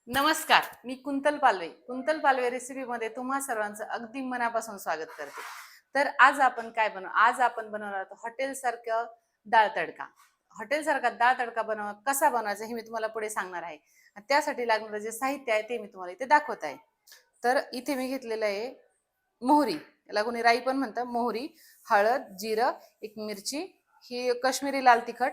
नमस्कार, मी quintal Palve. Quintal Palve रेसिपीमध्ये तुम्हा सर्वांचं अगदी मनापासून स्वागत करते. तर आज आपण बनवणार आहोत हॉटेलसारखं डाळ तडका. हॉटेलसारखा डाळ तडका कसा बनवायचा हे मी तुम्हाला पुढे सांगणार आहे. आणि त्यासाठी लागणारं जे साहित्य आहे ते मी तुम्हाला इथे दाखवत आहे. तर इथे मी घेतलेलं आहे मोहरी, याला कोणी राई पण म्हणतं. मोहरी, हळद, जिरं, एक मिरची, ही काश्मीरी लाल तिखट.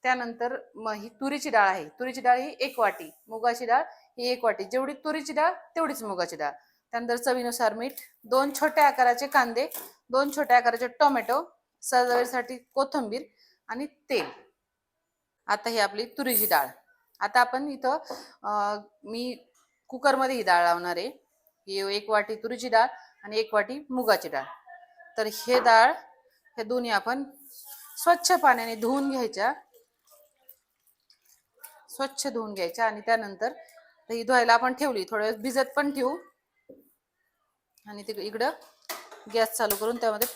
त्यानंतर ही तुरीची डाळ आहे. तुरीची डाळ ही 1 वाटी, मुगाची डाळ ही 1 वाटी. जेवढी तुरीची डाळ तेवढीच मुगाची डाळ. त्यानंतर चवीनुसार मीठ, 2 छोट्या आकाराचे कांदे, 2 छोट्या आकाराचे टोमॅटो, सजावटीसाठी कोथिंबीर आणि तेल. आता ही आपली तुरीची डाळ. आता आपण इथं मी कुकरमध्ये ही डाळ लावणार आहे. ही 1 वाटी तुरीची डाळ आणि 1 वाटी मुगाची डाळ. तर हे दोन्ही आपण स्वच्छ पाण्याने धुवून घ्यायच्या. स्वच्छ धुवून घ्यायच्या आणि त्यानंतर ही धुवायला आपण ठेवली, थोड्या वेळ भिजत पण ठेवू. आणि इकडं गॅस चालू करून त्यामध्ये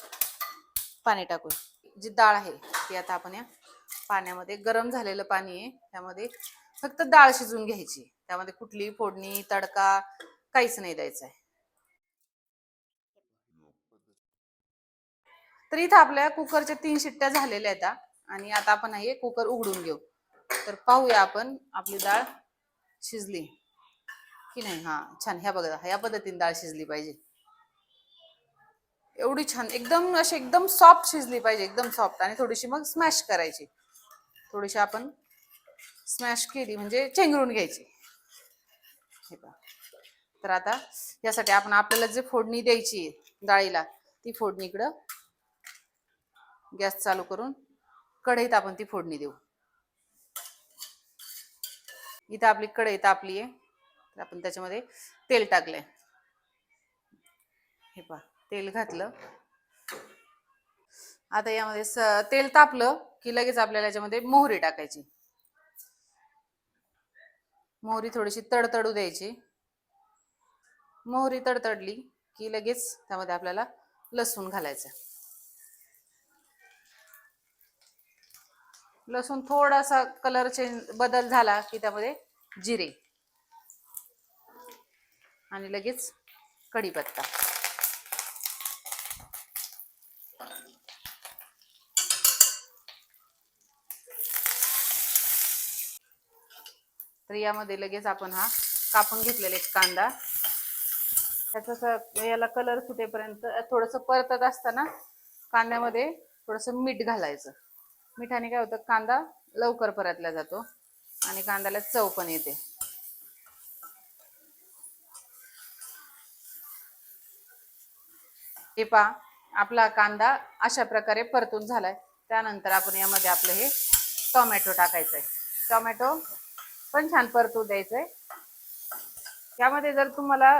पाणी टाकू. जी डाळ आहे ती आता आपण या पाण्यामध्ये, गरम झालेलं पाणी आहे त्यामध्ये फक्त डाळ शिजवून घ्यायची. त्यामध्ये कुठली फोडणी तडका काहीच नाही द्यायचं आहे. तर इथं आपल्या कुकरच्या 3 शिट्ट्या झालेल्या आहेत आणि आता आपण हे कुकर उघडून घेऊ. तर पाहूया आपण आपली डाळ शिजली की नाही. हा, छान. ह्या बघा, ह्या पद्धतीने डाळ शिजली पाहिजे. एवढी छान, एकदम सॉफ्ट शिजली पाहिजे, एकदम सॉफ्ट. आणि थोडीशी मग स्मॅश करायची. थोडीशी आपण स्मॅश केली म्हणजे चेंगरून घ्यायची. हे पहा. तर आता यासाठी आपण आपल्याला जे फोडणी द्यायची डाळीला, ती फोडणी इकडं गॅस चालू करून कढईत आपण ती फोडणी देऊ. इथं आपली कढई तापली आहे. तर आपण त्याच्यामध्ये तेल टाकलंय. हे पहा, तेल घातलं. आता यामध्ये तेल तापलं की लगेच आपल्याला याच्यामध्ये मोहरी टाकायची. मोहरी थोडीशी तडतडू द्यायची. मोहरी तडतडली की लगेच त्यामध्ये आपल्याला लसूण घालायचं. लसूण थोडासा कलर बदल झाला की त्यामध्ये जिरे आणि लगेच कढीपत्ता. तर यामध्ये लगेच आपण हा कापून घेतलेला एक कांदा, त्याचा याला कलर सुटेपर्यंत थोडंसं परतत असताना कांद्यामध्ये थोडंसं मीठ घालायचं. मिठाने काय होतं, कांदा लवकर परतला जातो आणि कांद्याला चव पण येते. हे पहा, आपला कांदा अशा प्रकारे परतून झालाय. त्यानंतर आपण यामध्ये आपलं हे टोमॅटो टाकायचंय. टोमॅटो पण छान परतू द्यायचंय. यामध्ये जर तुम्हाला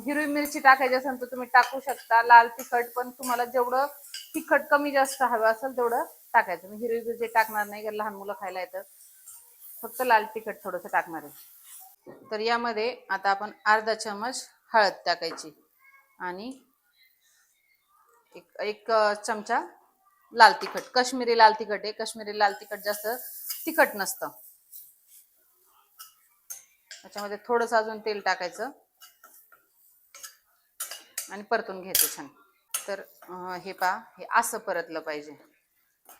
हिरवी मिरची टाकायची असेल तर तुम्ही टाकू शकता. लाल तिखट पण तुम्हाला जेवढं तिखट कमी जास्त हवं असेल तेवढं टाकायचं. मी हिरवी मिरची टाकणार नाही, कारण लहान मुलं खायला येतं. फक्त लाल तिखट थोडंसं टाकणार आहे. तर यामध्ये आता आपण अर्धा चमच हळद टाकायची आणि एक चमचा लाल तिखट. काश्मीरी लाल तिखट आहे. काश्मीरी लाल तिखट जास्त तिखट नसतं. त्याच्यामध्ये थोडंसं अजून तेल टाकायचं आणि परतून घ्यायचं छान. तर हे पहा, हे असं परतलं पाहिजे.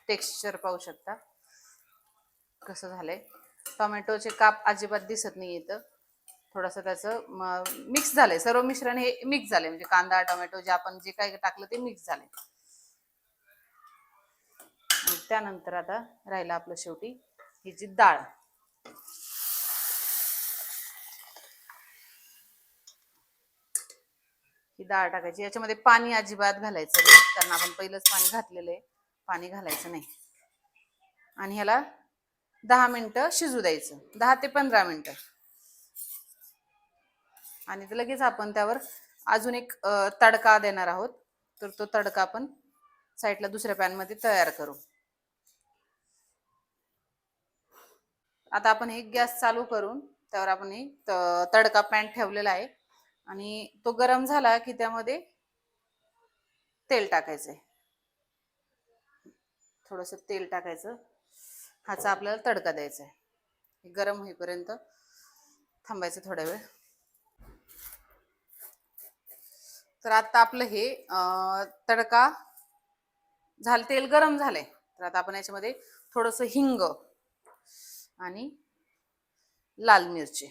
टेक्स्चर पाहू शकता कसं झालंय. टोमॅटोचे काप अजिबात दिसत नाही येतं. थोडंसं त्याचं मिक्स झालंय, सर्व मिश्रण हे मिक्स झालंय. म्हणजे कांदा टोमॅटो जे आपण जे काही टाकलं ते मिक्स झालंय. त्यानंतर आता राहिलं आपलं शेवटी ही जी डाळ. ही डाळ टाकायची. याच्यामध्ये पाणी अजिबात घालायचं नाही, कारण आपण पहिलंच पाणी घातलेलं आहे. पाणी घालायचं नाही. आणि ह्याला 10 मिनिटं शिजू द्यायचं, 10 ते 15 मिनिटं. आणि लगेच आपण त्यावर अजून एक तडका देणार आहोत. तर तो तडका आपण साईडला दुसऱ्या पॅन मध्ये तयार करू. आता आपण हे गॅस चालू करून त्यावर आपण हे तडका पॅन ठेवलेला आहे आणि तो गरम झाला की त्यामध्ये तेल टाकायचंय. थोडंसं तेल टाकायचं. ह्याचा आपल्याला तडका द्यायचा आहे. हे गरम होईपर्यंत थांबायचं थोडा वेळ. तर आता आपलं हे तडका झालं, तेल गरम झालंय. तर आता आपण याच्यामध्ये थोडस हिंग आणि लाल मिरची,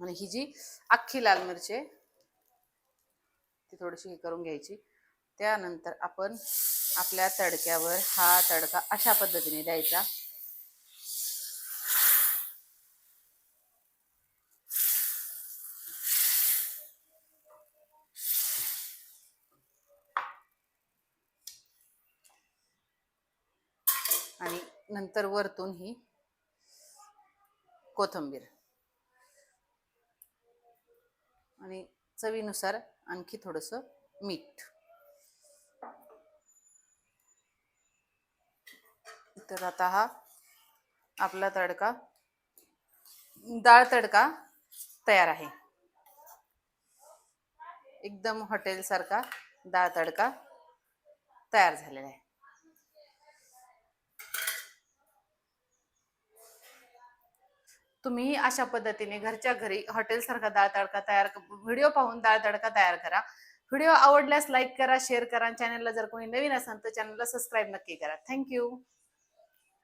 आणि ही जी अख्खी लाल मिरची आहे ती थोडीशी हे करून घ्यायची. त्यानंतर आपण आपल्या तडक्यावर हा तडका अशा पद्धतीने द्यायचा. आणि नंतर वरतून ही कोथिंबीर आणि चवीनुसार आणखी थोडंसं मीठ. तर आता हा आपला तडका, डाळ तडका तयार आहे. एकदम हॉटेल सारखा डाळ तडका तयार झालेला आहे. तुम्ही अशा पद्धतीने घरच्या घरी हॉटेल सारखा डाळ तडका तयार, व्हिडिओ पाहून डाळ तडका तयार करा. व्हिडिओ आवडल्यास लाईक करा, शेअर करा. चॅनलला जर कोणी नवीन असेल तर चॅनलला सबस्क्राईब नक्की करा. थँक्यू.